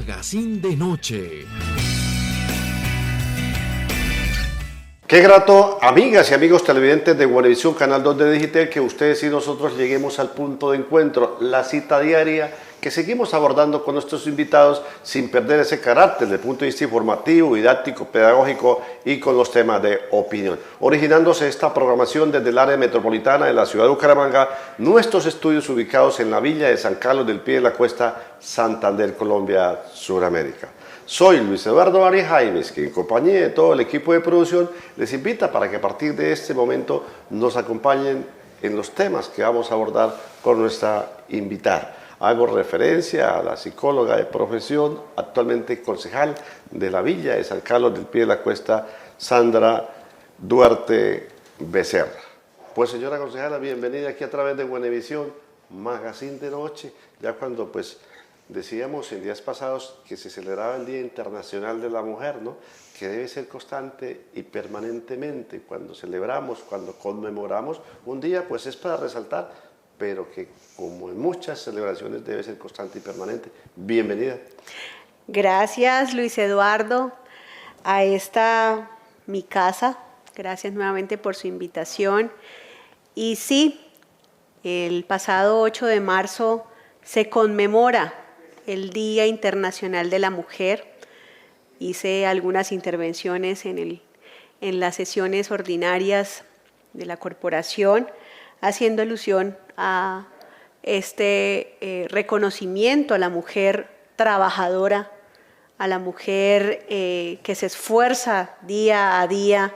Magazine de Noche. Qué grato, amigas y amigos televidentes de Buenavisión, Canal 2 de Digital, que ustedes y nosotros lleguemos al punto de encuentro, la cita diaria que seguimos abordando con nuestros invitados sin perder ese carácter desde el punto de vista informativo, didáctico, pedagógico y con los temas de opinión. Originándose esta programación desde el área metropolitana de la ciudad de Bucaramanga, nuestros estudios ubicados en la villa de San Carlos del Pie de la Cuesta, Santander, Colombia, Suramérica. Soy Luis Eduardo Arias Jaimes, que en compañía de todo el equipo de producción les invita para que a partir de este momento nos acompañen en los temas que vamos a abordar con nuestra invitada. Hago referencia a la psicóloga de profesión, actualmente concejal de la Villa de San Carlos del Pie de la Cuesta, Sandra Duarte Becerra. Pues señora concejala, bienvenida aquí a través de Buenavisión, Magazine de Noche, ya cuando pues decíamos en días pasados que se celebraba el Día Internacional de la Mujer, ¿no? Que debe ser constante y permanentemente. Cuando celebramos, cuando conmemoramos un día, pues es para resaltar, pero que como en muchas celebraciones debe ser constante y permanente. Bienvenida. Gracias, Luis Eduardo, a esta mi casa. Gracias nuevamente por su invitación. Y sí, el pasado 8 de marzo se conmemora el Día Internacional de la Mujer. Hice algunas intervenciones en las sesiones ordinarias de la corporación, haciendo alusión a este reconocimiento a la mujer trabajadora, a la mujer que se esfuerza día a día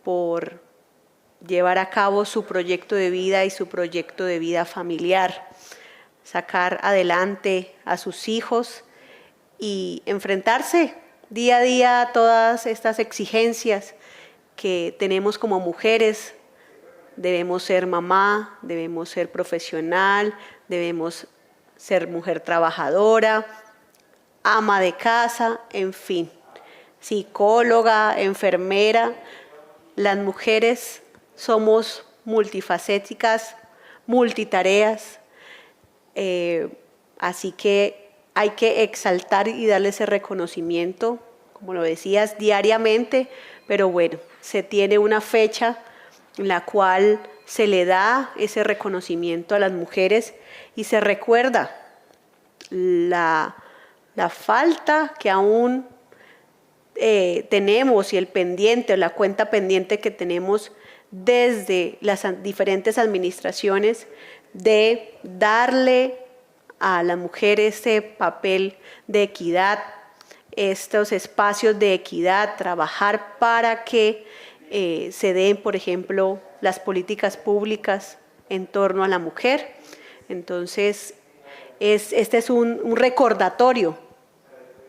por llevar a cabo su proyecto de vida y su proyecto de vida familiar, sacar adelante a sus hijos y enfrentarse día a día a todas estas exigencias que tenemos como mujeres. Debemos ser mamá, debemos ser profesional, debemos ser mujer trabajadora, ama de casa, en fin, psicóloga, enfermera. Las mujeres somos multifacéticas, multitareas, así que hay que exaltar y darle ese reconocimiento, como lo decías, diariamente, pero bueno, se tiene una fecha en la cual se le da ese reconocimiento a las mujeres y se recuerda la falta que aún tenemos y el pendiente, la cuenta pendiente que tenemos desde las diferentes administraciones de darle a la mujer ese papel de equidad, estos espacios de equidad, trabajar para que se den, por ejemplo, las políticas públicas en torno a la mujer. Entonces, este es un recordatorio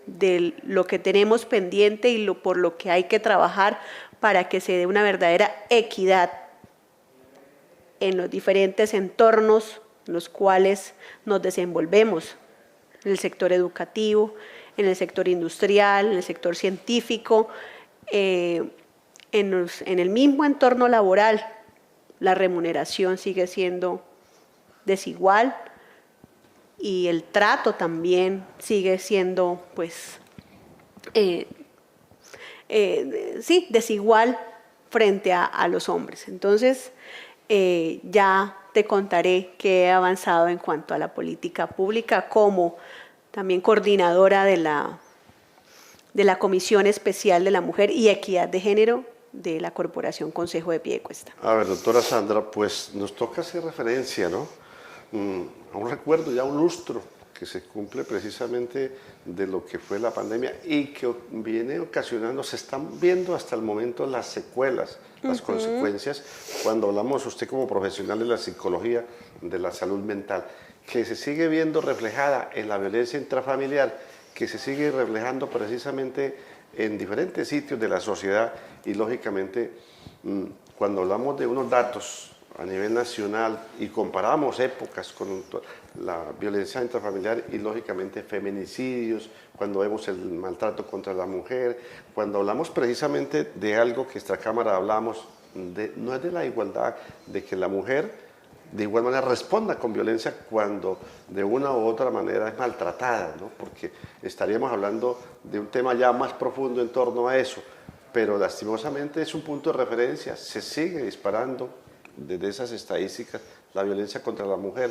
de lo que tenemos pendiente y por lo que hay que trabajar para que se dé una verdadera equidad en los diferentes entornos en los cuales nos desenvolvemos, en el sector educativo, en el sector industrial, en el sector científico, en el mismo entorno laboral. La remuneración sigue siendo desigual y el trato también sigue siendo, pues, desigual frente a los hombres. Entonces, ya te contaré que he avanzado en cuanto a la política pública como también coordinadora de la Comisión Especial de la Mujer y Equidad de Género de la Corporación Consejo de Piedecuesta. A ver, doctora Sandra, pues nos toca hacer referencia, ¿no? A un recuerdo, ya un lustro que se cumple precisamente de lo que fue la pandemia y que viene ocasionando, se están viendo hasta el momento las secuelas, las consecuencias, cuando hablamos usted como profesional de la psicología, de la salud mental, que se sigue viendo reflejada en la violencia intrafamiliar, que se sigue reflejando precisamente en diferentes sitios de la sociedad y lógicamente cuando hablamos de unos datos a nivel nacional y comparamos épocas con la violencia intrafamiliar y lógicamente feminicidios, cuando vemos el maltrato contra la mujer, cuando hablamos precisamente de algo que esta Cámara hablamos, no es de la igualdad, de que la mujer de igual manera responda con violencia cuando de una u otra manera es maltratada, ¿no? Porque estaríamos hablando de un tema ya más profundo en torno a eso, pero lastimosamente es un punto de referencia, se sigue disparando desde esas estadísticas la violencia contra la mujer.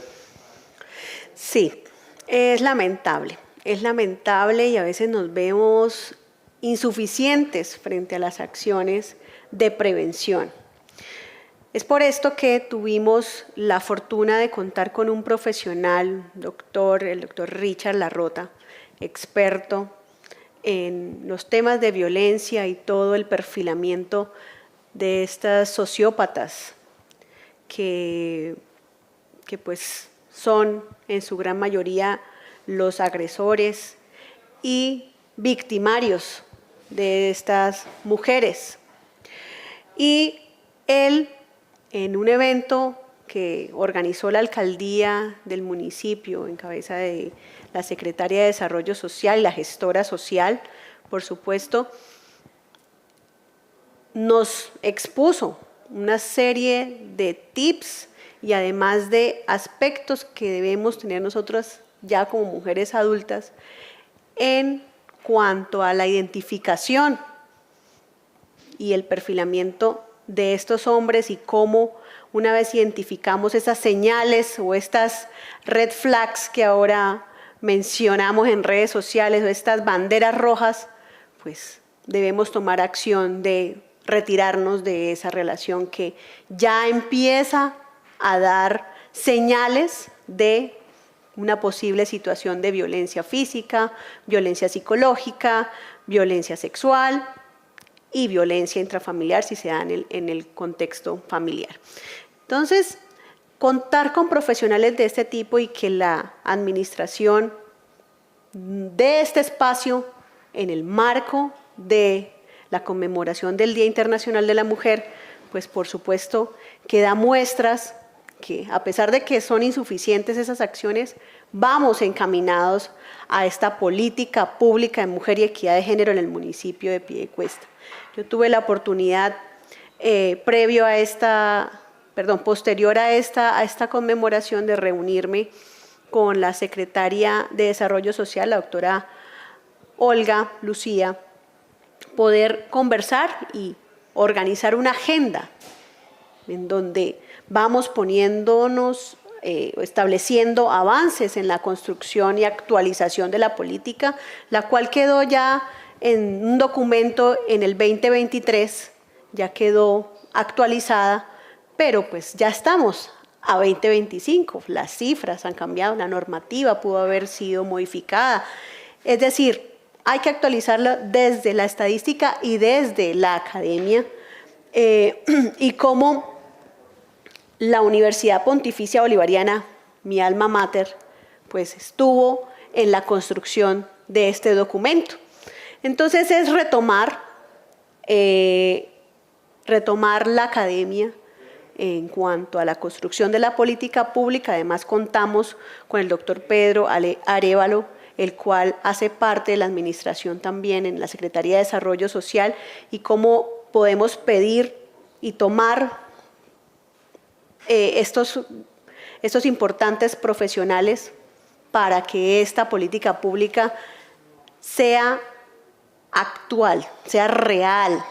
Sí, es lamentable y a veces nos vemos insuficientes frente a las acciones de prevención. Es por esto que tuvimos la fortuna de contar con un profesional, el doctor Richard Larrota, experto en los temas de violencia y todo el perfilamiento de estas sociópatas que pues son en su gran mayoría los agresores y victimarios de estas mujeres. Y él, en un evento que organizó la alcaldía del municipio en cabeza de la secretaria de Desarrollo Social, la gestora social, por supuesto, nos expuso una serie de tips y además de aspectos que debemos tener nosotras ya como mujeres adultas en cuanto a la identificación y el perfilamiento de estos hombres y cómo una vez identificamos esas señales o estas red flags que ahora mencionamos en redes sociales o estas banderas rojas, pues debemos tomar acción de retirarnos de esa relación que ya empieza a dar señales de una posible situación de violencia física, violencia psicológica, violencia sexual y violencia intrafamiliar si se da en el contexto familiar. Entonces, contar con profesionales de este tipo y que la administración dé este espacio en el marco de la conmemoración del Día Internacional de la Mujer, pues por supuesto que da muestras que a pesar de que son insuficientes esas acciones, vamos encaminados a esta política pública de mujer y equidad de género en el municipio de Piedecuesta. Yo tuve la oportunidad posterior a esta conmemoración de reunirme con la secretaria de Desarrollo Social, la doctora Olga Lucía, poder conversar y organizar una agenda en donde vamos poniéndonos, estableciendo avances en la construcción y actualización de la política, la cual quedó ya en un documento en el 2023, ya quedó actualizada, pero pues ya estamos a 2025, las cifras han cambiado, la normativa pudo haber sido modificada, es decir, hay que actualizarla desde la estadística y desde la academia, y cómo la Universidad Pontificia Bolivariana, mi alma mater, pues estuvo en la construcción de este documento. Entonces es retomar la academia en cuanto a la construcción de la política pública. Además contamos con el doctor Pedro Arévalo, el cual hace parte de la administración también en la Secretaría de Desarrollo Social, y cómo podemos pedir y tomar estos importantes profesionales para que esta política pública sea actual, sea real,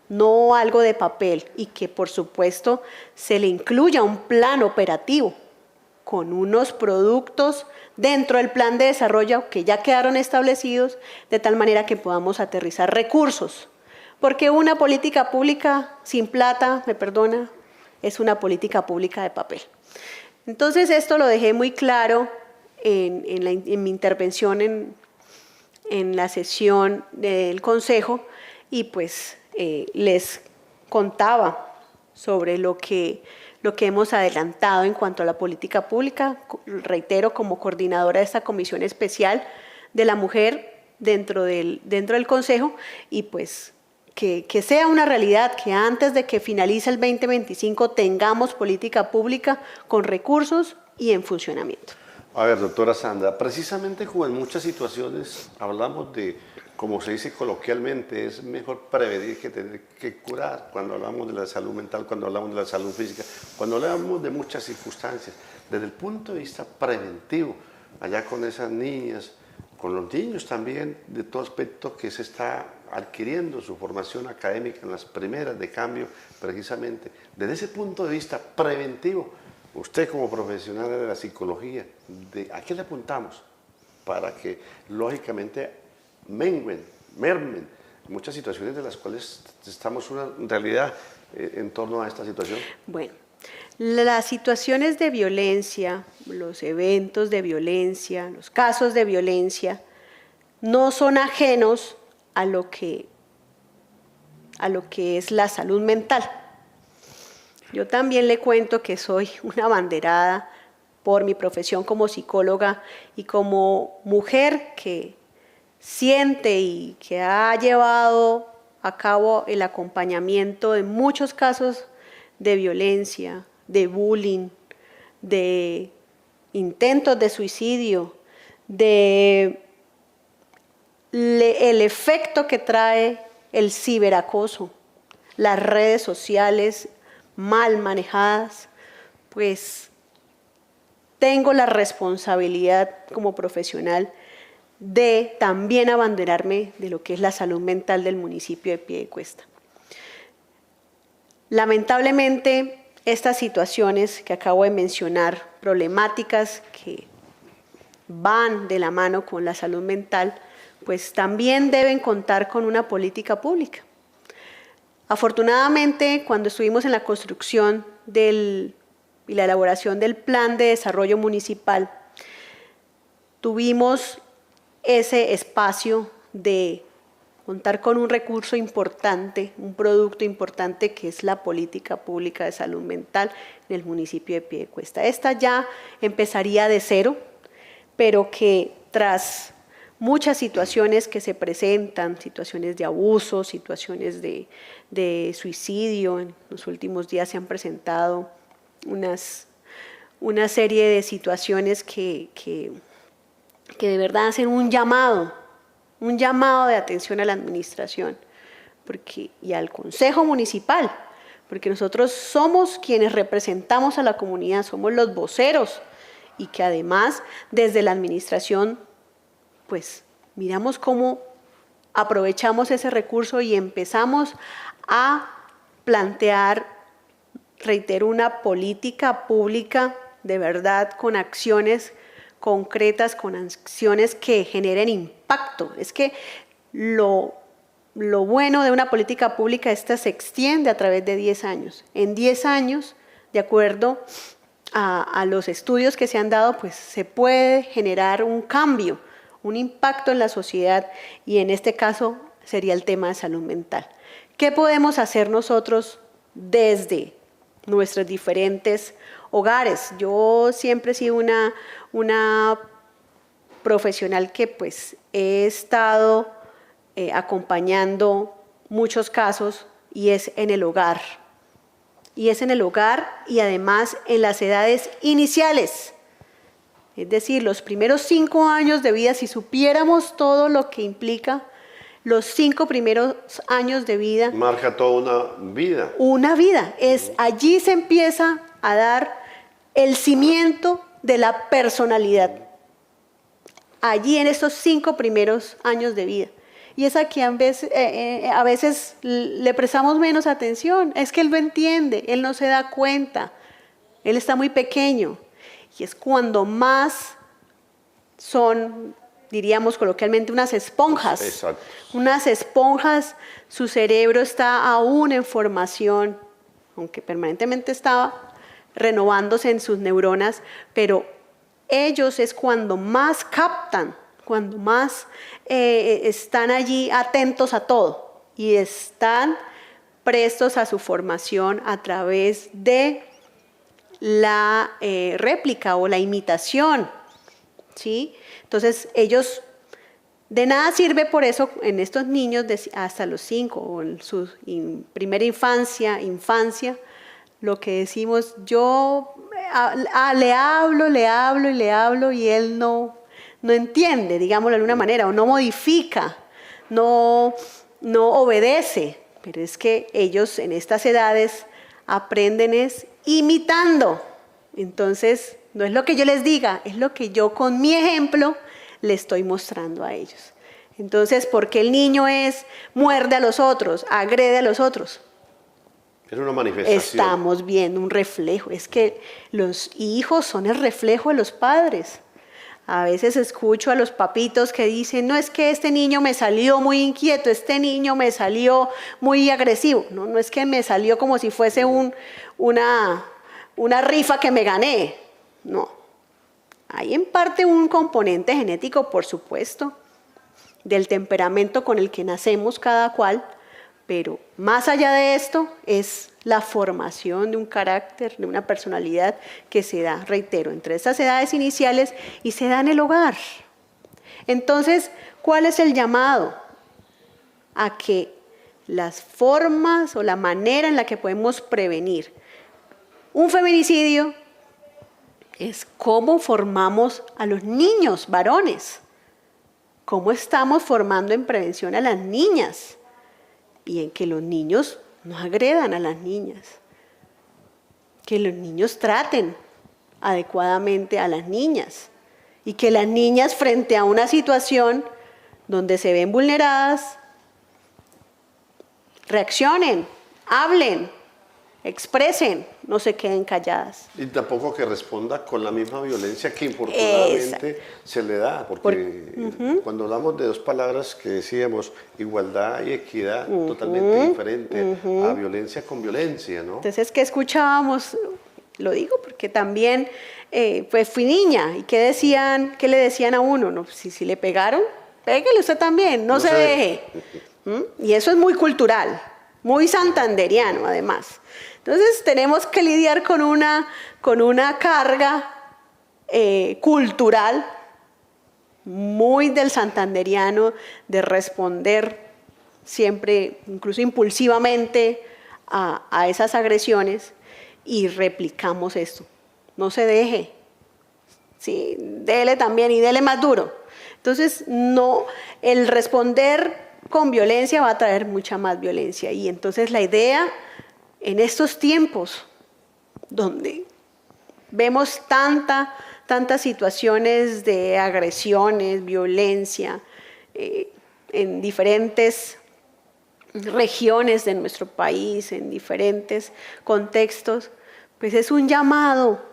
no algo de papel, y que por supuesto se le incluya un plan operativo con unos productos dentro del plan de desarrollo que ya quedaron establecidos, de tal manera que podamos aterrizar recursos, porque una política pública sin plata, me perdona, es una política pública de papel. Entonces esto lo dejé muy claro en mi intervención en la sesión del Consejo, y pues les contaba sobre lo que hemos adelantado en cuanto a la política pública, reitero, como coordinadora de esta Comisión Especial de la Mujer dentro del Consejo, y pues que sea una realidad, que antes de que finalice el 2025 tengamos política pública con recursos y en funcionamiento. A ver, doctora Sandra, precisamente como en muchas situaciones hablamos de como se dice coloquialmente, es mejor prevenir que tener que curar cuando hablamos de la salud mental, cuando hablamos de la salud física, cuando hablamos de muchas circunstancias. Desde el punto de vista preventivo, allá con esas niñas, con los niños también, de todo aspecto que se está adquiriendo su formación académica en las primeras de cambio, precisamente. Desde ese punto de vista preventivo, usted como profesional de la psicología, ¿a qué le apuntamos? Para que, lógicamente, mermen muchas situaciones de las cuales estamos en realidad en torno a esta situación. Bueno, las situaciones de violencia, los eventos de violencia, los casos de violencia, no son ajenos a lo que es la salud mental. Yo también le cuento que soy una abanderada por mi profesión como psicóloga y como mujer que siente y que ha llevado a cabo el acompañamiento de muchos casos de violencia, de bullying, de intentos de suicidio, de el efecto que trae el ciberacoso, las redes sociales mal manejadas, pues tengo la responsabilidad como profesional de también abanderarme de lo que es la salud mental del municipio de Piedecuesta. Lamentablemente, estas situaciones que acabo de mencionar, problemáticas que van de la mano con la salud mental, pues también deben contar con una política pública. Afortunadamente, cuando estuvimos en la construcción y la elaboración del Plan de Desarrollo Municipal, tuvimos ese espacio de contar con un recurso importante, un producto importante que es la política pública de salud mental en el municipio de Piedecuesta. Esta ya empezaría de cero, pero que tras muchas situaciones que se presentan, situaciones de abuso, situaciones de suicidio, en los últimos días se han presentado una serie de situaciones que de verdad hacen un llamado de atención a la administración y al Consejo Municipal, porque nosotros somos quienes representamos a la comunidad, somos los voceros, y que además desde la administración pues miramos cómo aprovechamos ese recurso y empezamos a plantear, reitero, una política pública de verdad con acciones concretas, con acciones que generen impacto. Es que lo bueno de una política pública, esta se extiende a través de 10 años. En 10 años, de acuerdo a los estudios que se han dado, pues se puede generar un cambio, un impacto en la sociedad, y en este caso sería el tema de salud mental. ¿Qué podemos hacer nosotros desde nuestros diferentes hogares? Yo siempre he sido una profesional que pues he estado acompañando muchos casos, y es en el hogar. Y es en el hogar y además en las edades iniciales. Es decir, los primeros 5 años de vida, si supiéramos todo lo que implica los 5 primeros años de vida. Marca toda una vida. Una vida. Allí se empieza a dar el cimiento de la personalidad. Allí en estos 5 primeros años de vida. Y es a quien a veces le prestamos menos atención. Es que él no entiende, él no se da cuenta. Él está muy pequeño. Y es cuando más son, diríamos coloquialmente, unas esponjas. Exacto. Unas esponjas, su cerebro está aún en formación, aunque permanentemente está renovándose en sus neuronas, pero ellos es cuando más captan, cuando más están allí atentos a todo y están prestos a su formación a través de la réplica o la imitación, ¿sí? Entonces ellos, de nada sirve por eso en estos niños hasta los 5 o en su primera infancia, lo que decimos, yo le hablo y él no entiende, digámoslo de alguna manera, o no modifica no obedece, pero es que ellos en estas edades aprenden es imitando. Entonces, no es lo que yo les diga, es lo que yo con mi ejemplo le estoy mostrando a ellos. Entonces, ¿por qué el niño muerde a los otros, agrede a los otros? Es una manifestación. Estamos viendo un reflejo. Es que los hijos son el reflejo de los padres. A veces escucho a los papitos que dicen, no es que este niño me salió muy inquieto, este niño me salió muy agresivo. No es que me salió como si fuese una rifa que me gané. No. Hay en parte un componente genético, por supuesto, del temperamento con el que nacemos cada cual, pero más allá de esto es la formación de un carácter, de una personalidad que se da, reitero, entre estas edades iniciales y se da en el hogar. Entonces, ¿cuál es el llamado? A que las formas o la manera en la que podemos prevenir un feminicidio es cómo formamos a los niños varones, cómo estamos formando en prevención a las niñas y en que los niños no agredan a las niñas, que los niños traten adecuadamente a las niñas y que las niñas frente a una situación donde se ven vulneradas reaccionen, hablen, expresen, no se queden calladas. Y tampoco que responda con la misma violencia que infortunadamente se le da, porque cuando hablamos de dos palabras que decíamos, igualdad y equidad, totalmente diferente a violencia con violencia, ¿no? Entonces, ¿qué escuchábamos? Lo digo porque también pues fui niña, ¿y qué le decían a uno? No, si le pegaron, pégale usted también, no se deje. Y eso es muy cultural, muy santanderiano además. Entonces tenemos que lidiar con una carga cultural muy del santanderiano de responder siempre, incluso impulsivamente, a esas agresiones y replicamos esto. No se deje, ¿sí? Dele también y dele más duro. Entonces, no, el responder con violencia va a traer mucha más violencia y entonces la idea en estos tiempos donde vemos tantas situaciones de agresiones, violencia en diferentes regiones de nuestro país, en diferentes contextos, pues es un llamado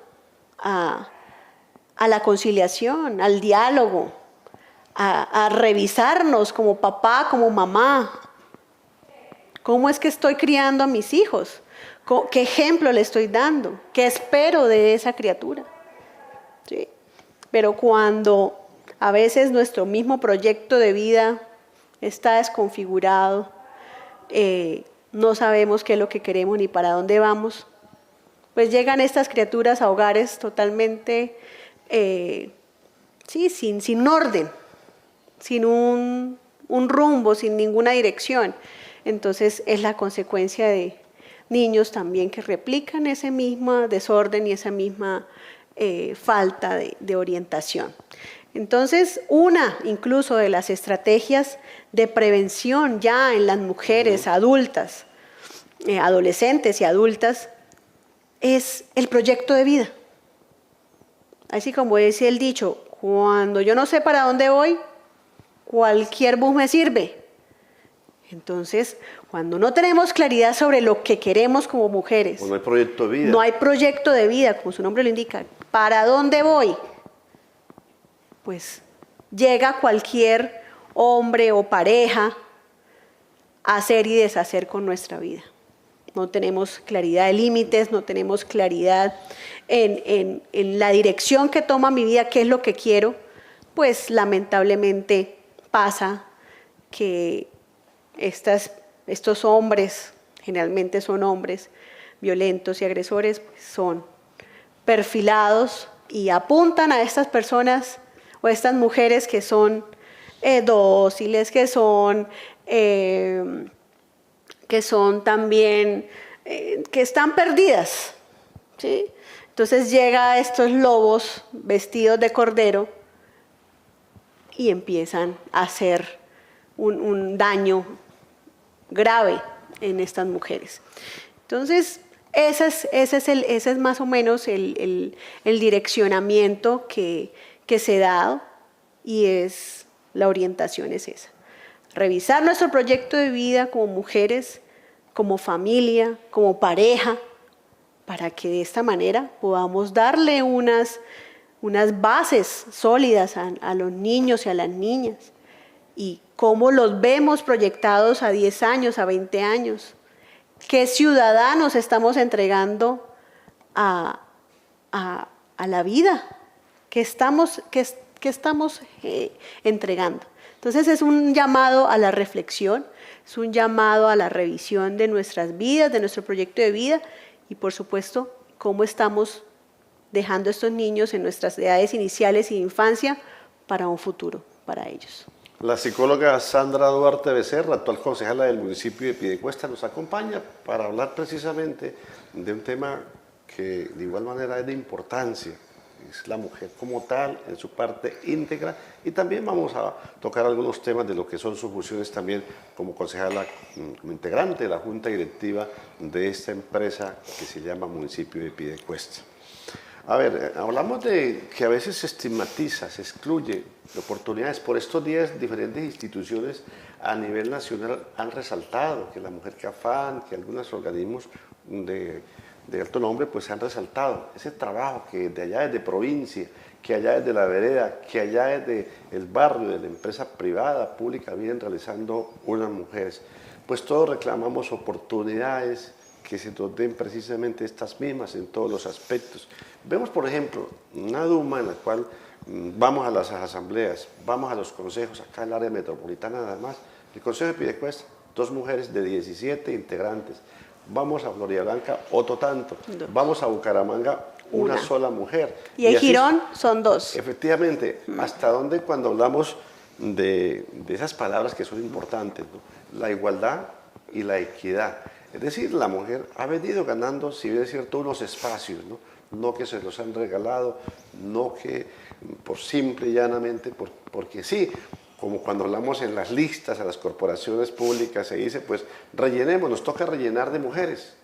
a la conciliación, al diálogo, a revisarnos como papá, como mamá. ¿Cómo es que estoy criando a mis hijos? ¿Qué ejemplo le estoy dando? ¿Qué espero de esa criatura? ¿Sí? Pero cuando a veces nuestro mismo proyecto de vida está desconfigurado, no sabemos qué es lo que queremos ni para dónde vamos, pues llegan estas criaturas a hogares totalmente sin orden, sin un rumbo, sin ninguna dirección. Entonces es la consecuencia de niños también que replican ese mismo desorden y esa misma falta de orientación. Entonces, incluso de las estrategias de prevención ya en las mujeres adultas, adolescentes y adultas, es el proyecto de vida. Así como dice el dicho, cuando yo no sé para dónde voy, cualquier bus me sirve. Entonces, cuando no tenemos claridad sobre lo que queremos como mujeres, no hay proyecto de vida. No hay proyecto de vida, como su nombre lo indica. ¿Para dónde voy? Pues llega cualquier hombre o pareja a hacer y deshacer con nuestra vida. No tenemos claridad de límites, no tenemos claridad en la dirección que toma mi vida, qué es lo que quiero, pues lamentablemente pasa que estos hombres, generalmente son hombres violentos y agresores, pues son perfilados y apuntan a estas personas o a estas mujeres que son dóciles, que son también, que están perdidas, ¿sí? Entonces llega estos lobos vestidos de cordero y empiezan a hacer un daño grave en estas mujeres. Entonces, ese es más o menos el direccionamiento que se da, y la orientación es esa. Revisar nuestro proyecto de vida como mujeres, como familia, como pareja, para que de esta manera podamos darle unas bases sólidas a los niños y a las niñas, y cómo los vemos proyectados a 10 años, a 20 años, qué ciudadanos estamos entregando a la vida, qué estamos entregando. Entonces es un llamado a la reflexión, es un llamado a la revisión de nuestras vidas, de nuestro proyecto de vida, y por supuesto, cómo estamos dejando a estos niños en nuestras edades iniciales y de infancia para un futuro para ellos. La psicóloga Sandra Duarte Becerra, actual concejala del municipio de Piedecuesta, nos acompaña para hablar precisamente de un tema que de igual manera es de importancia. Es la mujer como tal, en su parte íntegra, y también vamos a tocar algunos temas de lo que son sus funciones también como concejala, como integrante de la junta directiva de esta empresa que se llama Municipio de Piedecuesta. A ver, hablamos de que a veces se estigmatiza, se excluye de oportunidades. Por estos días, diferentes instituciones a nivel nacional han resaltado que la mujer CAFAN, que algunos organismos de alto nombre, pues han resaltado ese trabajo que de allá desde provincia, que allá desde la vereda, que allá desde el barrio, de la empresa privada, pública, vienen realizando unas mujeres. Pues todos reclamamos oportunidades, que se nos den precisamente estas mismas en todos los aspectos. Vemos, por ejemplo, una Duma en la cual vamos a las asambleas, vamos a los consejos, acá en el área metropolitana nada más, el Consejo de Piedecuesta, 2 mujeres de 17 integrantes. Vamos a Floridablanca, otro tanto. 2. Vamos a Bucaramanga, una sola mujer. Y en Girón son 2. Efectivamente, ¿hasta dónde cuando hablamos de esas palabras que son importantes, ¿no? La igualdad y la equidad? Es decir, la mujer ha venido ganando, si bien es cierto, unos espacios, no que se los han regalado, no que por simple y llanamente, porque sí, como cuando hablamos en las listas a las corporaciones públicas, se dice, pues rellenemos, nos toca rellenar de mujeres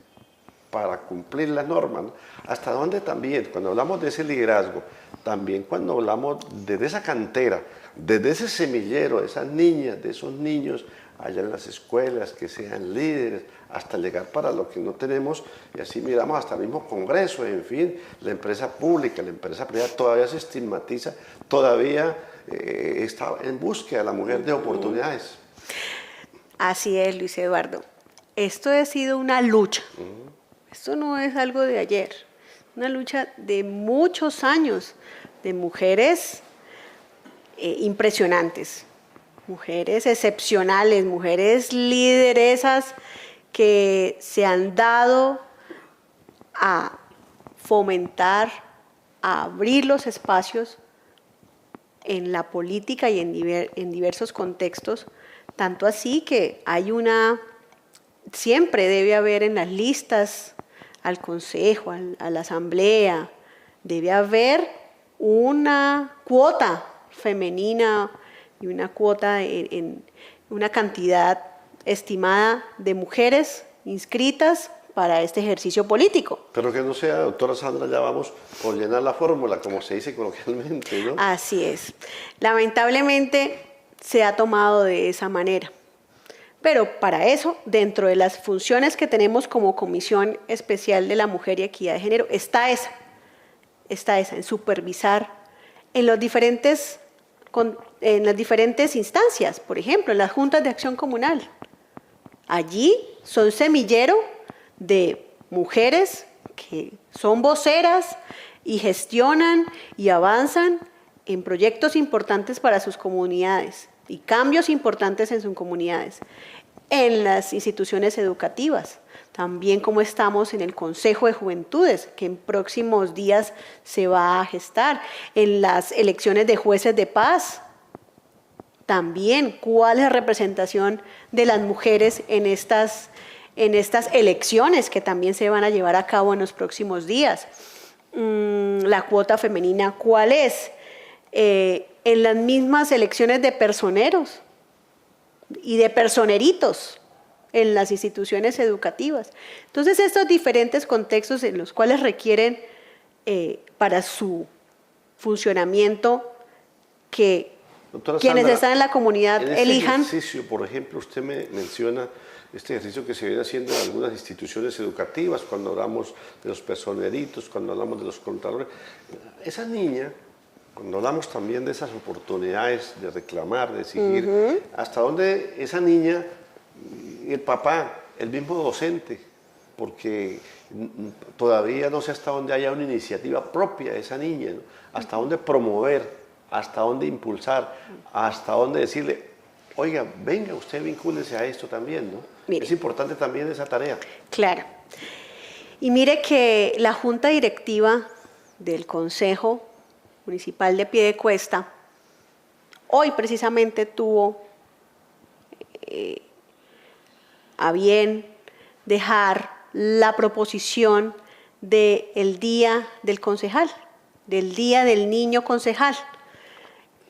para cumplir la norma, ¿no? Hasta dónde también, cuando hablamos de ese liderazgo, también cuando hablamos de esa cantera, desde ese semillero, de esas niñas, de esos niños, allá en las escuelas, que sean líderes, hasta llegar para lo que no tenemos, y así miramos hasta el mismo Congreso, en fin, la empresa pública, la empresa privada todavía se estigmatiza, todavía está en búsqueda la mujer de oportunidades. Así es, Luis Eduardo. Esto ha sido una lucha, esto no es algo de ayer, una lucha de muchos años, de mujeres impresionantes, mujeres excepcionales, mujeres lideresas que se han dado a fomentar, a abrir los espacios en la política y en diversos contextos, tanto así que siempre debe haber en las listas al consejo, a la asamblea, debe haber una cuota femenina y una cuota en una cantidad estimada de mujeres inscritas para este ejercicio político. Pero que no sea, doctora Sandra, ya vamos por llenar la fórmula, como se dice coloquialmente, ¿no? Así es. Lamentablemente se ha tomado de esa manera. Pero para eso, dentro de las funciones que tenemos como Comisión Especial de la Mujer y Equidad de Género, está esa, en supervisar en las diferentes instancias, por ejemplo, en las juntas de acción comunal. Allí son semillero de mujeres que son voceras y gestionan y avanzan en proyectos importantes para sus comunidades y cambios importantes en sus comunidades, en las instituciones educativas, también como estamos en el Consejo de Juventudes, que en próximos días se va a gestar, en las elecciones de jueces de paz, también cuál es la representación de las mujeres en estas elecciones que también se van a llevar a cabo en los próximos días. La cuota femenina, ¿cuál es? En las mismas elecciones de personeros, y de personeritos en las instituciones educativas. Entonces, estos diferentes contextos en los cuales requieren para su funcionamiento que Doctora quienes Sandra, están en la comunidad en este elijan. ejercicio, por ejemplo, usted me menciona este ejercicio que se viene haciendo en algunas instituciones educativas, cuando hablamos de los personeritos, cuando hablamos de los contadores. Esa niña, cuando hablamos también de esas oportunidades de reclamar, de exigir, hasta dónde esa niña, el papá, el mismo docente, porque todavía no sé hasta dónde haya una iniciativa propia de esa niña, ¿no? Hasta dónde promover, hasta dónde impulsar, hasta dónde decirle, oiga, venga, usted vincúlese a esto también, ¿no? Mire. Es importante también esa tarea. Claro. Y mire que la Junta Directiva del Consejo Municipal de Piedecuesta hoy precisamente tuvo a bien dejar la proposición del Día del Concejal, del Día del Niño Concejal.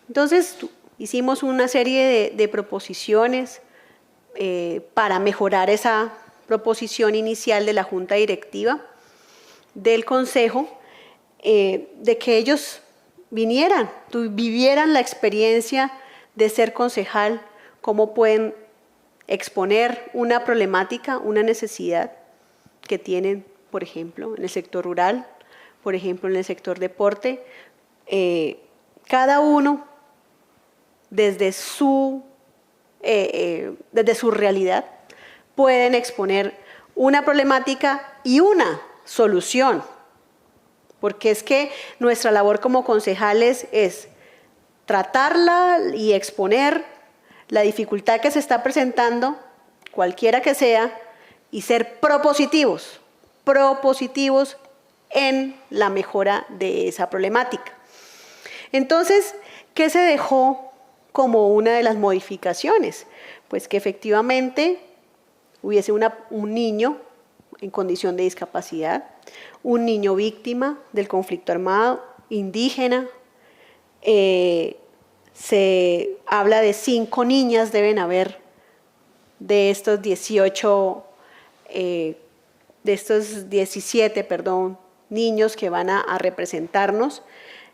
Entonces, hicimos una serie de proposiciones para mejorar esa proposición inicial de la Junta Directiva del Consejo, de que ellos vinieran, vivieran la experiencia de ser concejal, cómo pueden exponer una problemática, una necesidad que tienen, por ejemplo, en el sector rural, por ejemplo, en el sector deporte. Cada uno desde su realidad pueden exponer una problemática y una solución, porque es que nuestra labor como concejales es tratarla y exponer la dificultad que se está presentando, cualquiera que sea, y ser propositivos en la mejora de esa problemática. Entonces, ¿qué se dejó como una de las modificaciones? Pues que efectivamente hubiese un niño en condición de discapacidad, un niño víctima del conflicto armado, indígena. Se habla de 5 niñas, deben haber de estos 18, de estos 17, niños que van a representarnos.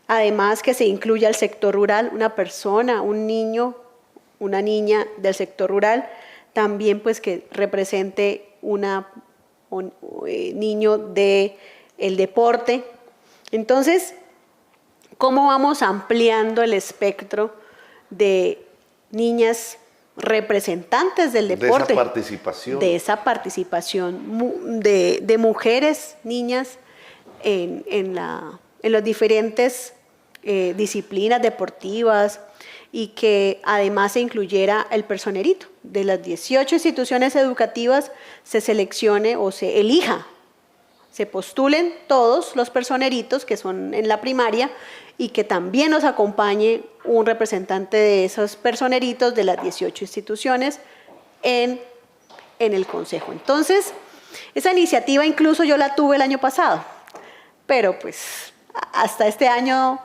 Además que se incluya el sector rural, una persona, un niño, una niña del sector rural, también pues que represente un niño del deporte. Entonces, ¿cómo vamos ampliando el espectro de niñas representantes del deporte? De esa participación. De esa participación de mujeres, niñas en las diferentes disciplinas deportivas, y que además se incluyera el personerito. De las 18 instituciones educativas se seleccione o se elija, se postulen todos los personeritos que son en la primaria, y que también nos acompañe un representante de esos personeritos de las 18 instituciones en el Consejo. Entonces, esa iniciativa incluso yo la tuve el año pasado, pero pues hasta este año,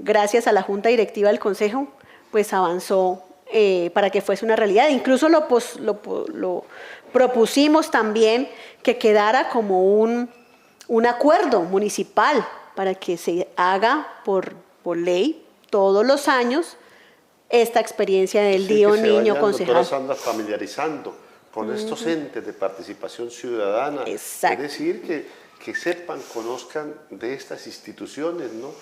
gracias a la Junta Directiva del Consejo, pues avanzó para que fuese una realidad. Incluso lo propusimos también que quedara como un acuerdo municipal para que se haga por ley todos los años esta experiencia del Día del Niño Concejal. Doctora Sandra, familiarizando con estos entes de participación ciudadana. Exacto. Es decir, que sepan, conozcan de estas instituciones, ¿no?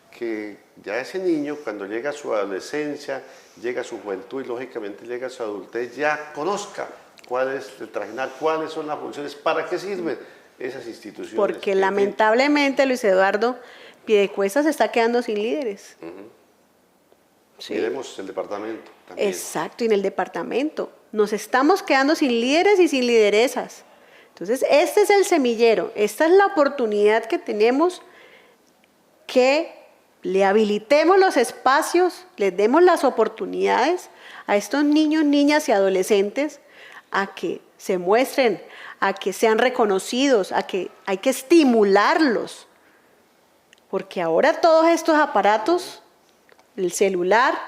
Que ya ese niño, cuando llega a su adolescencia, llega a su juventud y lógicamente llega a su adultez, ya conozca cuál es el trajinar, cuáles son las funciones, para qué sirven esas instituciones. Porque lamentablemente, Luis Eduardo, Piedecuesta se está quedando sin líderes. Sí. Miremos el departamento también. Exacto, y en el departamento. Nos estamos quedando sin líderes y sin lideresas. Entonces, este es el semillero, esta es la oportunidad que tenemos, que le habilitemos los espacios, les demos las oportunidades a estos niños, niñas y adolescentes a que se muestren, a que sean reconocidos, a que hay que estimularlos. Porque ahora todos estos aparatos, el celular,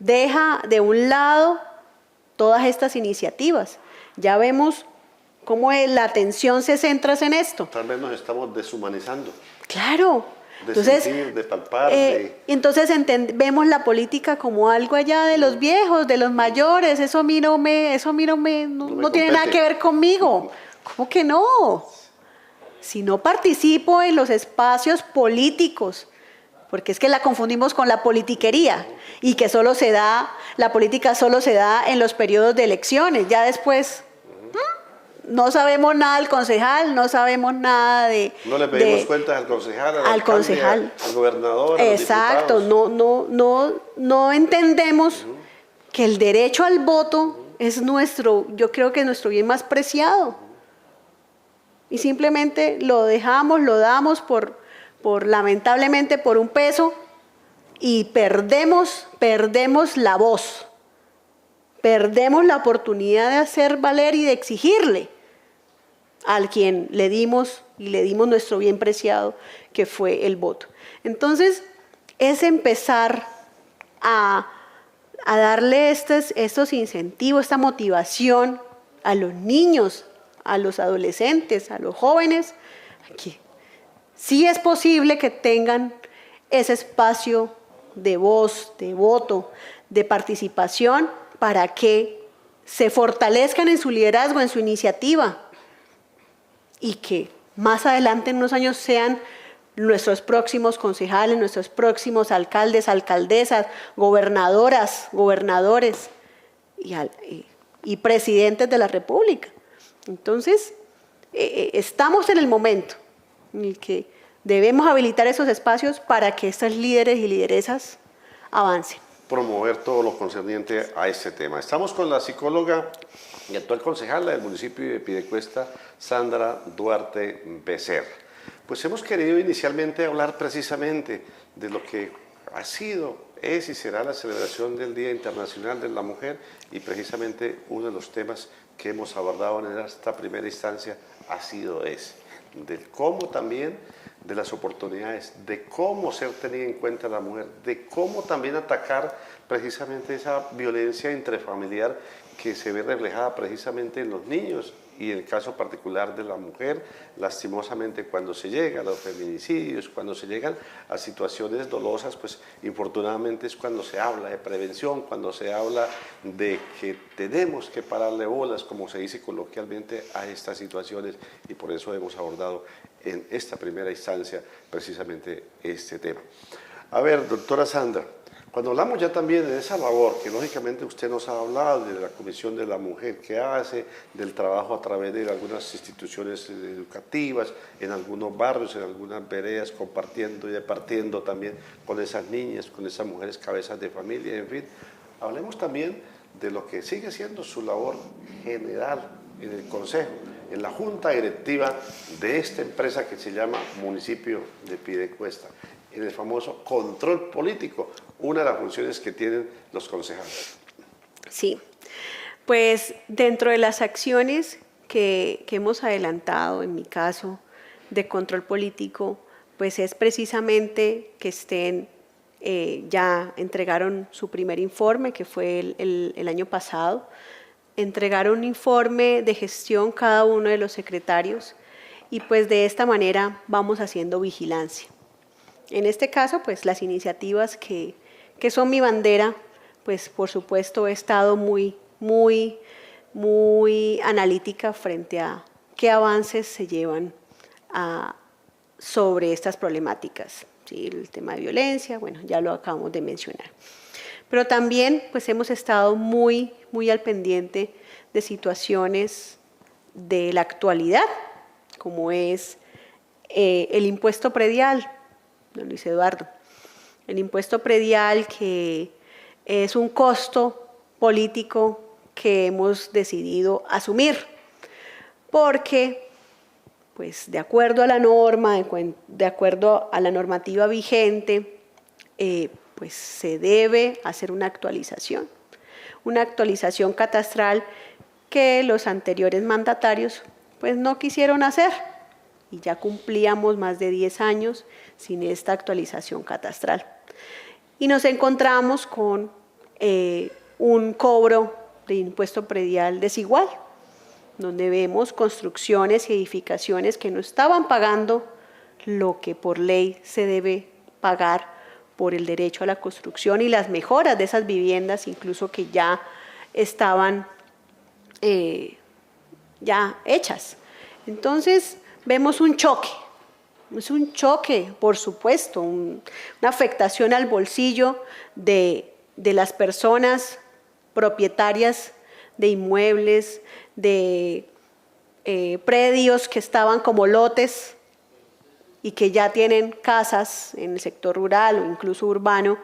deja de un lado todas estas iniciativas. Ya vemos cómo la atención se centra en esto. Tal vez nos estamos deshumanizando. Claro. De Entonces, sentir, de palpar. entonces vemos la política como algo allá de los viejos, de los mayores. Eso a mí no tiene nada que ver conmigo. ¿Cómo que no? Si no participo en los espacios políticos, porque es que la confundimos con la politiquería y que la política solo se da en los periodos de elecciones. Ya después no sabemos nada del concejal, no sabemos nada de... No le pedimos cuentas al concejal, al alcalde, al gobernador, a los exacto, diputados. No entendemos que el derecho al voto es yo creo que es nuestro bien más preciado. Y simplemente lo damos lamentablemente por un peso y perdemos la voz. Perdemos la oportunidad de hacer valer y de exigirle al quien le dimos nuestro bien preciado, que fue el voto. Entonces, es empezar a darle estos incentivos, esta motivación a los niños, a los adolescentes, a los jóvenes, que sí es posible que tengan ese espacio de voz, de voto, de participación, para que se fortalezcan en su liderazgo, en su iniciativa, y que más adelante en unos años sean nuestros próximos concejales, nuestros próximos alcaldes, alcaldesas, gobernadoras, gobernadores y presidentes de la República. Entonces, estamos en el momento en el que debemos habilitar esos espacios para que estos líderes y lideresas avancen. Promover todo lo concerniente a este tema. Estamos con la psicóloga y actual concejala del municipio de Piedecuesta, Sandra Duarte Becerra. Pues hemos querido inicialmente hablar precisamente de lo que ha sido, es y será la celebración del Día Internacional de la Mujer, y precisamente uno de los temas que hemos abordado en esta primera instancia ha sido ese, del cómo también, de las oportunidades, de cómo ser tenida en cuenta la mujer, de cómo también atacar precisamente esa violencia intrafamiliar que se ve reflejada precisamente en los niños y en el caso particular de la mujer, lastimosamente cuando se llega a los feminicidios, cuando se llegan a situaciones dolosas, pues infortunadamente es cuando se habla de prevención, cuando se habla de que tenemos que pararle bolas, como se dice coloquialmente, a estas situaciones, y por eso hemos abordado en esta primera instancia precisamente este tema. A ver, doctora Sandra, cuando hablamos ya también de esa labor, que lógicamente usted nos ha hablado de la Comisión de la Mujer que hace, del trabajo a través de algunas instituciones educativas, en algunos barrios, en algunas veredas, compartiendo y departiendo también con esas niñas, con esas mujeres cabezas de familia, en fin. Hablemos también de lo que sigue siendo su labor general en el Consejo, en la Junta Directiva de esta empresa que se llama Municipio de Piedecuesta, en el famoso control político, una de las funciones que tienen los concejales. Sí, pues dentro de las acciones que hemos adelantado, en mi caso, de control político, pues es precisamente que ya entregaron su primer informe, que fue el año pasado, entregaron un informe de gestión cada uno de los secretarios, y pues de esta manera vamos haciendo vigilancia. En este caso, pues las iniciativas que son mi bandera, pues por supuesto he estado muy analítica frente a qué avances se llevan sobre estas problemáticas. ¿Sí? El tema de violencia, bueno, ya lo acabamos de mencionar. Pero también pues hemos estado muy al pendiente de situaciones de la actualidad, como es el impuesto predial, don Luis Eduardo. El impuesto predial, que es un costo político que hemos decidido asumir, porque pues de acuerdo a la norma, de acuerdo a la normativa vigente, pues se debe hacer una actualización catastral que los anteriores mandatarios pues no quisieron hacer, y ya cumplíamos más de 10 años sin esta actualización catastral. Y nos encontramos con un cobro de impuesto predial desigual, donde vemos construcciones y edificaciones que no estaban pagando lo que por ley se debe pagar por el derecho a la construcción y las mejoras de esas viviendas, incluso que ya estaban ya hechas. Entonces vemos un choque. Es un choque, por supuesto, una afectación al bolsillo de las personas propietarias de inmuebles, de predios que estaban como lotes y que ya tienen casas en el sector rural o incluso urbano,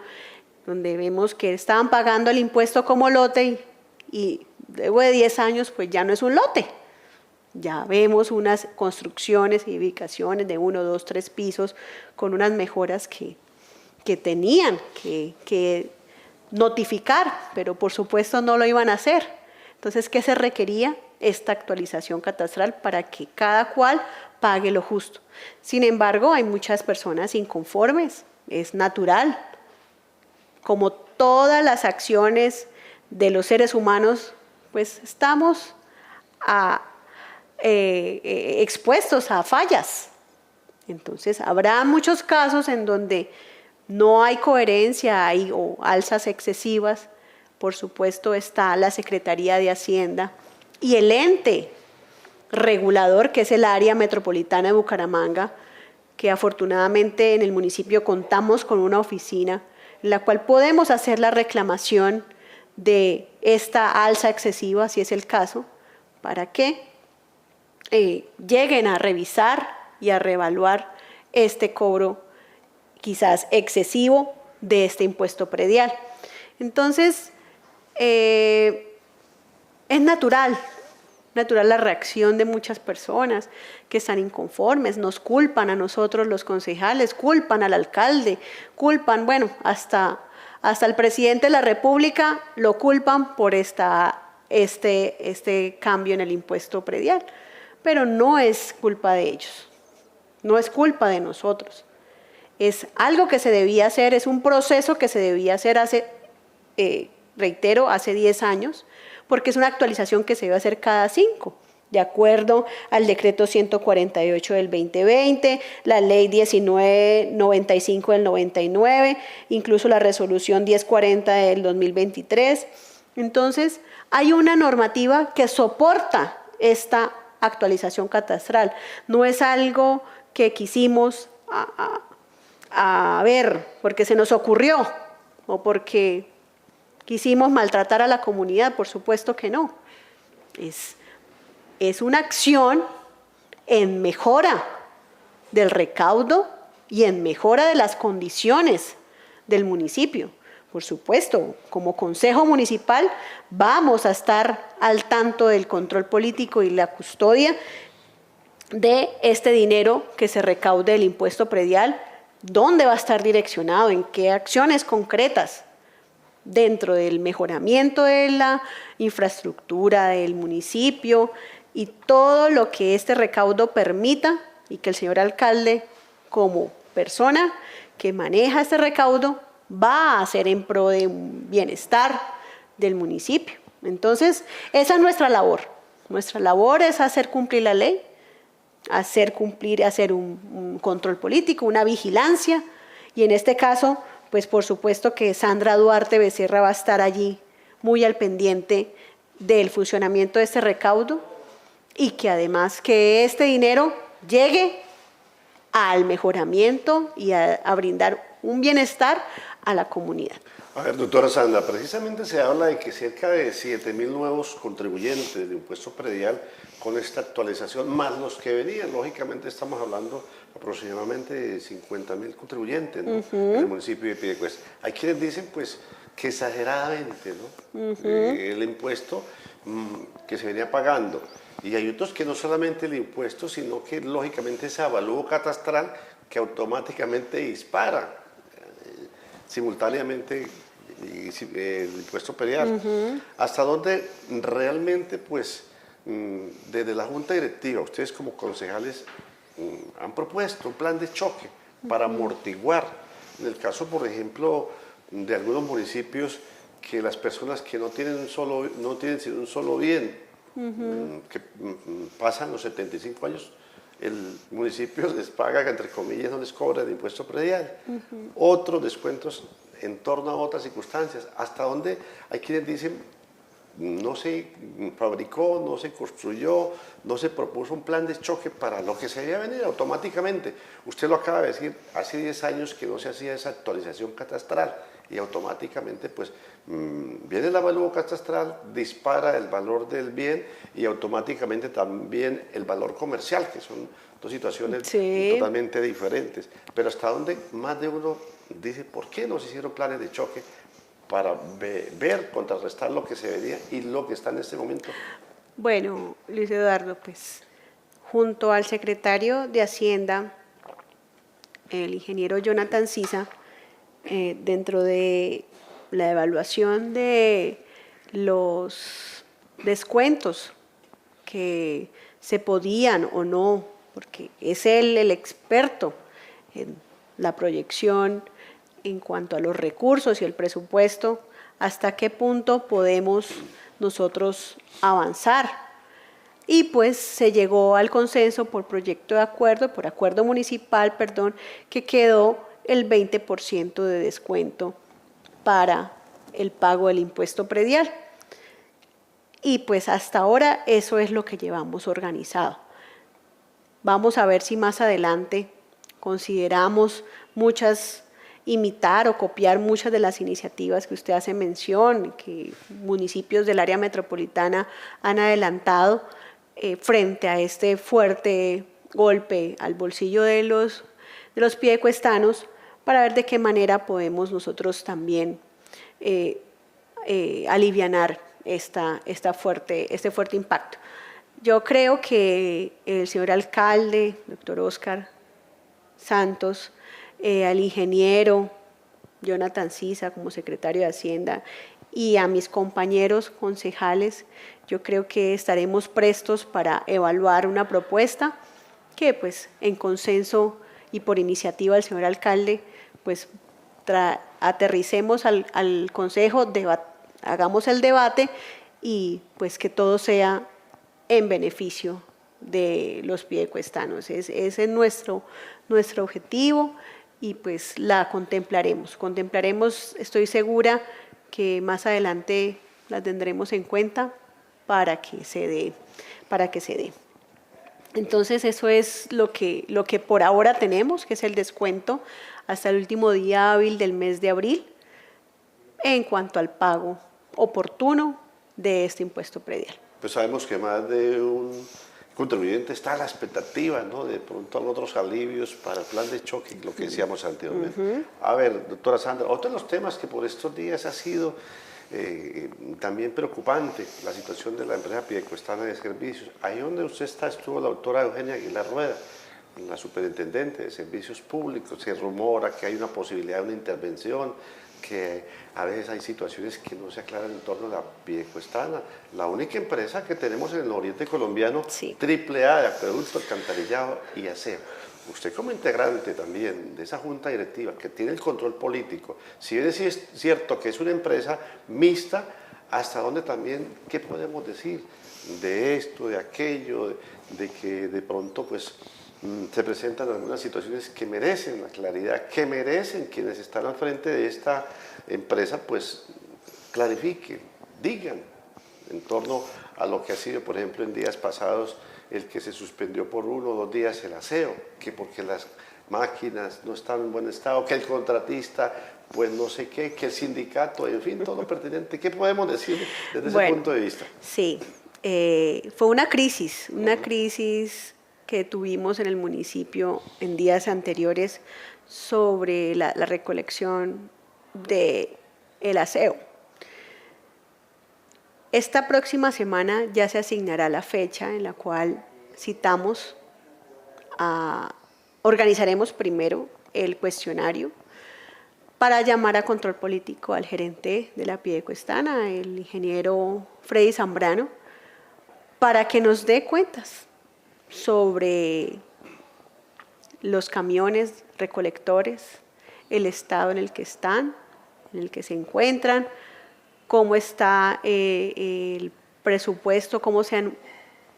donde vemos que estaban pagando el impuesto como lote y luego de 10 años pues ya no es un lote. Ya vemos unas construcciones y edificaciones de 1, 2, 3 pisos con unas mejoras que tenían que notificar, pero por supuesto no lo iban a hacer. Entonces, ¿qué se requería? Esta actualización catastral para que cada cual pague lo justo. Sin embargo, hay muchas personas inconformes, es natural. Como todas las acciones de los seres humanos, pues estamos expuestos a fallas. Entonces, habrá muchos casos en donde no hay coherencia o alzas excesivas. Por supuesto, está la Secretaría de Hacienda y el ente regulador, que es el área metropolitana de Bucaramanga, que afortunadamente en el municipio contamos con una oficina en la cual podemos hacer la reclamación de esta alza excesiva, si es el caso, para que lleguen a revisar y a reevaluar este cobro quizás excesivo de este impuesto predial. Entonces, es natural la reacción de muchas personas que están inconformes, nos culpan a nosotros los concejales, culpan al alcalde, culpan, bueno, hasta el presidente de la República lo culpan por este cambio en el impuesto predial, pero no es culpa de ellos, no es culpa de nosotros. Es algo que se debía hacer, es un proceso que se debía hacer hace, reitero, hace 10 años, porque es una actualización que se debe hacer cada 5, de acuerdo al decreto 148 del 2020, la ley 1995 del 99, incluso la resolución 1040 del 2023. Entonces, hay una normativa que soporta esta actualización catastral. No es algo que quisimos a ver, porque se nos ocurrió o porque quisimos maltratar a la comunidad, por supuesto que no. Es una acción en mejora del recaudo y en mejora de las condiciones del municipio. Por supuesto, como Consejo Municipal vamos a estar al tanto del control político y la custodia de este dinero que se recaude del impuesto predial, dónde va a estar direccionado, en qué acciones concretas dentro del mejoramiento de la infraestructura del municipio y todo lo que este recaudo permita y que el señor alcalde, como persona que maneja este recaudo, va a hacer en pro de un bienestar del municipio. Entonces, esa es nuestra labor. Nuestra labor es hacer cumplir la ley, hacer un control político, una vigilancia, y en este caso, pues por supuesto que Sandra Duarte Becerra va a estar allí muy al pendiente del funcionamiento de este recaudo y que además que este dinero llegue al mejoramiento y a brindar un bienestar a la comunidad. A ver, doctora Sandra, precisamente se habla de que cerca de 7.000 nuevos contribuyentes de impuesto predial con esta actualización, más los que venían. Lógicamente estamos hablando aproximadamente de 50.000 contribuyentes, ¿no? En el municipio de Piedecuesta. Hay quienes dicen pues que exageradamente, ¿no? El impuesto que se venía pagando. Y hay otros que no solamente el impuesto, sino que lógicamente ese avalúo catastral que automáticamente dispara simultáneamente el impuesto predial. ¿Hasta dónde realmente, pues, desde la Junta Directiva, ustedes como concejales han propuesto un plan de choque para amortiguar, en el caso, por ejemplo, de algunos municipios que las personas que no tienen no tienen sino un solo bien, que pasan los 75 años, el municipio les paga, entre comillas, no les cobra el impuesto predial. Otros descuentos en torno a otras circunstancias, hasta donde hay quienes dicen no se fabricó, no se construyó, no se propuso un plan de choque para lo que se debía venir automáticamente. Usted lo acaba de decir, hace 10 años que no se hacía esa actualización catastral y automáticamente pues viene el avalúo catastral, dispara el valor del bien y automáticamente también el valor comercial, que son dos situaciones totalmente diferentes. Pero hasta donde más de uno dice, ¿por qué no se hicieron planes de choque para ver, contrarrestar lo que se venía y lo que está en este momento? Bueno, Luis Eduardo, pues junto al secretario de Hacienda, el ingeniero Jonathan Sisa, dentro de la evaluación de los descuentos que se podían o no, porque es él el experto en la proyección en cuanto a los recursos y el presupuesto, hasta qué punto podemos nosotros avanzar. Y pues se llegó al consenso por proyecto de acuerdo, por acuerdo municipal, perdón, que quedó el 20% de descuento para el pago del impuesto predial. Y pues hasta ahora eso es lo que llevamos organizado. Vamos a ver si más adelante consideramos imitar o copiar muchas de las iniciativas que usted hace mención, que municipios del área metropolitana han adelantado frente a este fuerte golpe al bolsillo de los piedecuestanos, para ver de qué manera podemos nosotros también alivianar este fuerte impacto. Yo creo que el señor alcalde, doctor Oscar Santos, al ingeniero Jonathan Sisa como secretario de Hacienda y a mis compañeros concejales, yo creo que estaremos prestos para evaluar una propuesta que pues en consenso y por iniciativa del señor alcalde pues aterricemos al consejo, hagamos el debate y pues que todo sea en beneficio de los piedecuestanos. Ese es nuestro objetivo y pues la contemplaremos, estoy segura que más adelante la tendremos en cuenta para que se dé. Entonces eso es lo que por ahora tenemos, que es el descuento hasta el último día hábil del mes de abril en cuanto al pago oportuno de este impuesto predial. Pues sabemos que más de un contribuyente está a la expectativa, ¿no?, de pronto otros alivios para el plan de choque, lo que decíamos anteriormente. A ver, doctora Sandra, otro de los temas que por estos días ha sido también preocupante, la situación de la empresa piedecuestana de servicios. Ahí donde usted está estuvo la doctora Eugenia Aguilar Rueda, la superintendente de servicios públicos. Se rumora que hay una posibilidad de una intervención, que a veces hay situaciones que no se aclaran en torno a la piedecuestana, la única empresa que tenemos en el oriente colombiano, AAA de acueducto, alcantarillado y aseo. Usted como integrante también de esa junta directiva que tiene el control político, si bien es cierto que es una empresa mixta, ¿hasta dónde también, qué podemos decir de esto, de aquello, de que de pronto pues se presentan algunas situaciones que merecen la claridad, que merecen quienes están al frente de esta empresa, pues clarifiquen, digan en torno a lo que ha sido, por ejemplo, en días pasados, el que se suspendió por 1 o 2 días el aseo, que porque las máquinas no están en buen estado, que el contratista, pues no sé qué, que el sindicato, en fin, todo lo pertinente. ¿Qué podemos decir desde ese punto de vista? Sí, fue una crisis que tuvimos en el municipio en días anteriores sobre la recolección del aseo. Esta próxima semana ya se asignará la fecha en la cual organizaremos primero el cuestionario para llamar a control político al gerente de la piedecuestana, el ingeniero Freddy Zambrano, para que nos dé cuentas sobre los camiones recolectores, el estado en el que están, en el que se encuentran, cómo está el presupuesto, cómo se han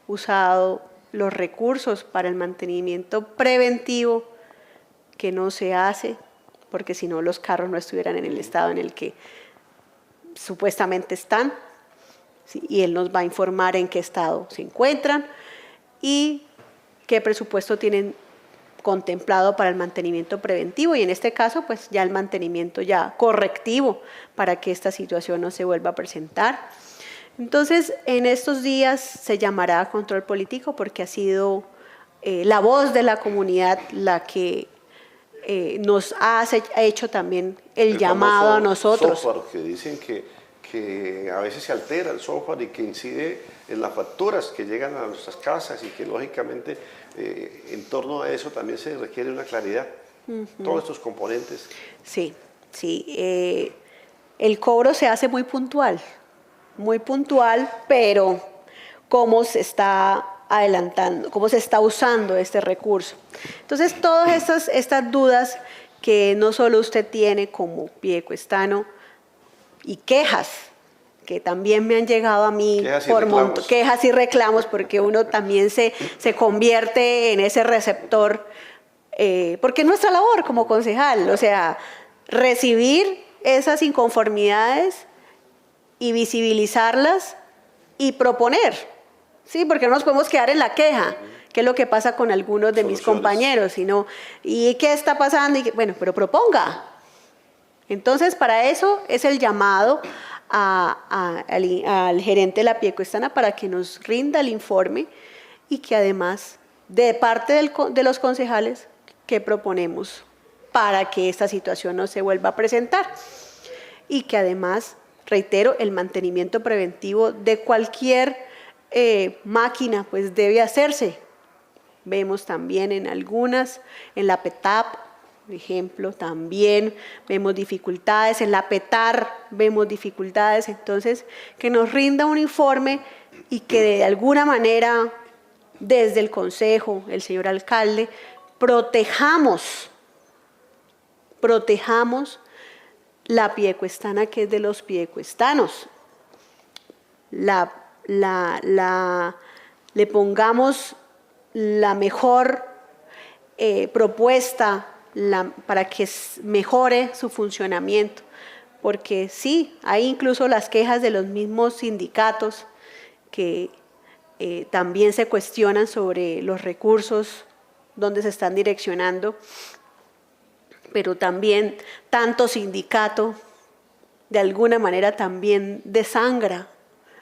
usado los recursos para el mantenimiento preventivo, que no se hace, porque si no los carros no estuvieran en el estado en el que supuestamente están, ¿sí? Y él nos va a informar en qué estado se encuentran y qué presupuesto tienen contemplado para el mantenimiento preventivo y en este caso pues ya el mantenimiento ya correctivo para que esta situación no se vuelva a presentar. Entonces en estos días se llamará control político porque ha sido la voz de la comunidad la que nos ha hecho también el llamado a nosotros. Software que dicen que a veces se altera el software y que incide en las facturas que llegan a nuestras casas y que lógicamente en torno a eso también se requiere una claridad. Todos estos componentes. Sí, sí. El cobro se hace muy puntual, pero cómo se está adelantando, cómo se está usando este recurso. Entonces, todas estas dudas que no solo usted tiene como piedecuestano y quejas, que también me han llegado a mí por quejas y reclamos, porque uno también se convierte en ese receptor, porque es nuestra labor como concejal, o sea, recibir esas inconformidades y visibilizarlas y proponer, ¿sí? Porque no nos podemos quedar en la queja, que es lo que pasa con algunos de mis compañeros, sino, ¿y qué está pasando? Bueno, pero proponga. Entonces, para eso es el llamado al gerente de la Piedecuestana para que nos rinda el informe y que además, de parte de los concejales, ¿qué proponemos para que esta situación no se vuelva a presentar? Y que además, reitero, el mantenimiento preventivo de cualquier máquina pues debe hacerse. Vemos también en algunas, en la PETAP, por ejemplo, también vemos dificultades, en la PETAR vemos dificultades, entonces que nos rinda un informe y que de alguna manera desde el consejo, el señor alcalde, protejamos la piedecuestana que es de los piedecuestanos, le pongamos la mejor propuesta para que mejore su funcionamiento, porque sí, hay incluso las quejas de los mismos sindicatos que también se cuestionan sobre los recursos, dónde se están direccionando, pero también tanto sindicato de alguna manera también desangra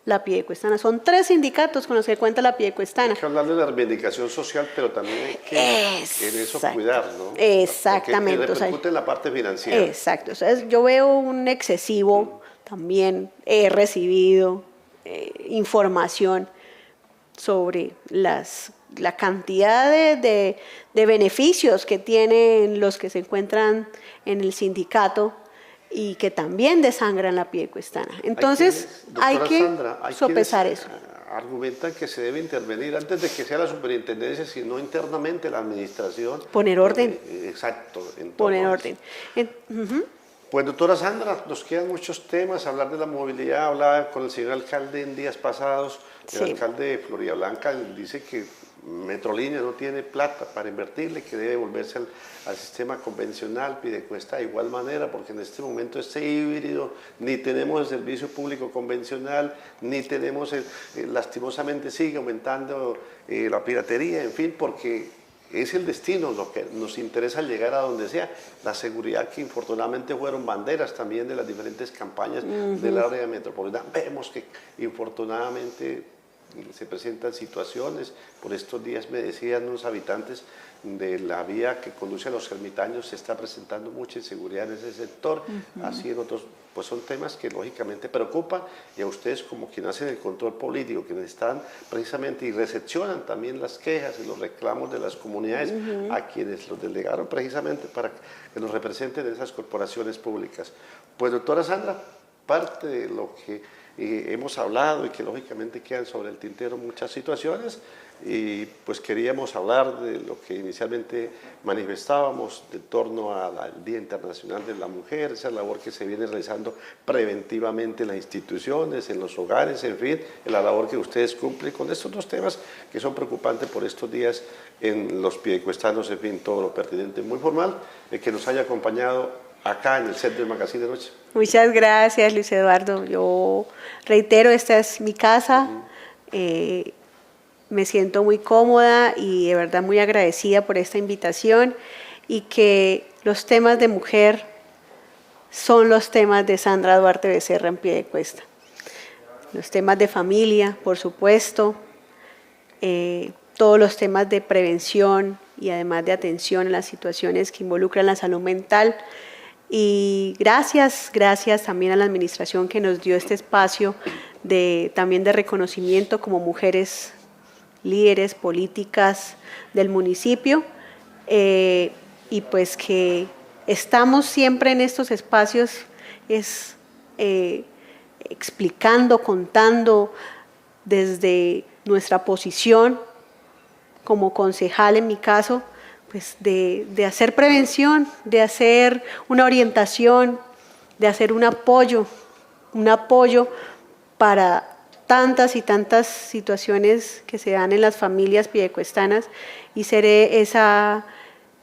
la Piedecuestana. Son 3 sindicatos con los que cuenta la Piedecuestana. Hay que hablar de la reivindicación social, pero también hay que en eso cuidar, ¿no? Exactamente. Porque repercute en la parte financiera. Exacto. Entonces, yo veo un excesivo, también he recibido información sobre la cantidad de beneficios que tienen los que se encuentran en el sindicato y que también desangran la Piedecuestana. Entonces, hay que sopesar eso. Argumentan que se debe intervenir antes de que sea la superintendencia, sino internamente la administración. Poner orden. Exacto. Poner orden. Pues doctora Sandra, nos quedan muchos temas, hablar de la movilidad, hablaba con el señor alcalde en días pasados, el alcalde de Floridablanca dice que Metrolínea no tiene plata para invertirle, que debe volverse al sistema convencional, Piedecuesta de igual manera, porque en este momento este híbrido, ni tenemos el servicio público convencional, ni tenemos, lastimosamente sigue aumentando la piratería, en fin, porque es el destino lo que nos interesa llegar a donde sea. La seguridad, que infortunadamente fueron banderas también de las diferentes campañas del área metropolitana. Vemos que infortunadamente se presentan situaciones. Por estos días me decían unos habitantes de la vía que conduce a los ermitaños, se está presentando mucha inseguridad en ese sector, así en otros, pues son temas que lógicamente preocupan, y a ustedes como quienes hacen el control político, quienes están precisamente y recepcionan también las quejas y los reclamos de las comunidades, a quienes los delegaron precisamente para que nos representen esas corporaciones públicas. Pues doctora Sandra, parte de lo que hemos hablado y que lógicamente quedan sobre el tintero muchas situaciones, y pues queríamos hablar de lo que inicialmente manifestábamos en torno al Día Internacional de la Mujer, esa labor que se viene realizando preventivamente en las instituciones, en los hogares, en fin, en la labor que ustedes cumplen con estos dos temas que son preocupantes por estos días en los piedecuestanos, en fin, todo lo pertinente, muy formal, que nos haya acompañado acá en el set del Magazine de Noche. Muchas gracias, Luis Eduardo. Yo reitero, esta es mi casa. Me siento muy cómoda y de verdad muy agradecida por esta invitación, y que los temas de mujer son los temas de Sandra Duarte Becerra en Piedecuesta. Los temas de familia, por supuesto, todos los temas de prevención y además de atención a las situaciones que involucran la salud mental. Y gracias también a la administración que nos dio este espacio también de reconocimiento como mujeres líderes políticas del municipio, y pues que estamos siempre en estos espacios explicando, contando desde nuestra posición como concejal, en mi caso, pues de hacer prevención, de hacer una orientación, de hacer un apoyo para tantas y tantas situaciones que se dan en las familias piedecuestanas, y seré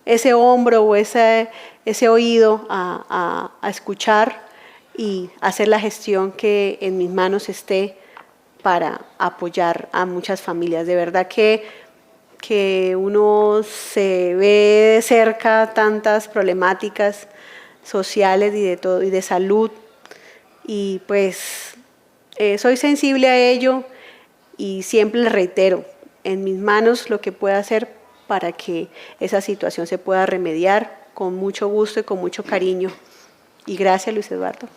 ese hombro o ese oído a escuchar y hacer la gestión que en mis manos esté para apoyar a muchas familias. De verdad que uno se ve de cerca tantas problemáticas sociales y de todo, y de salud, y pues soy sensible a ello, y siempre les reitero, en mis manos lo que pueda hacer para que esa situación se pueda remediar con mucho gusto y con mucho cariño. Y gracias, Luis Eduardo.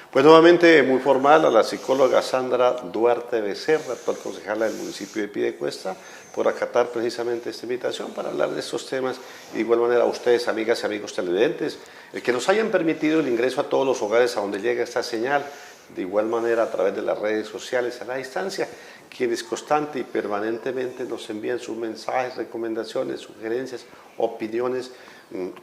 Pues nuevamente muy formal a la psicóloga Sandra Duarte Becerra, actual concejala del municipio de Piedecuesta, por acatar precisamente esta invitación para hablar de estos temas, y de igual manera a ustedes, amigas y amigos televidentes, el que nos hayan permitido el ingreso a todos los hogares a donde llega esta señal, de igual manera a través de las redes sociales a la distancia, quienes constante y permanentemente nos envían sus mensajes, recomendaciones, sugerencias, opiniones.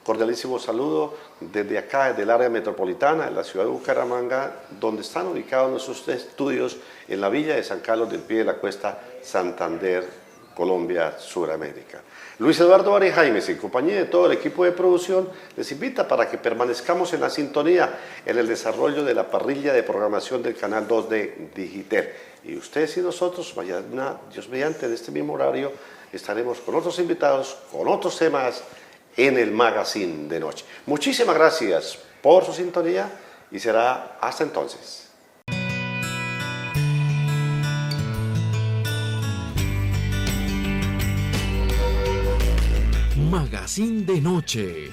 Cordialísimo saludo desde acá, desde el área metropolitana, de la ciudad de Bucaramanga, donde están ubicados nuestros estudios en la villa de San Carlos del Pie de la Cuesta, Santander, Colombia, Suramérica. Luis Eduardo Ari Jaimes, en compañía de todo el equipo de producción, les invita para que permanezcamos en la sintonía en el desarrollo de la parrilla de programación del Canal 2 de Digitel. Y ustedes y nosotros, mañana, Dios mediante, en este mismo horario, estaremos con otros invitados, con otros temas en el Magazine de Noche. Muchísimas gracias por su sintonía y será hasta entonces. Magazine de Noche.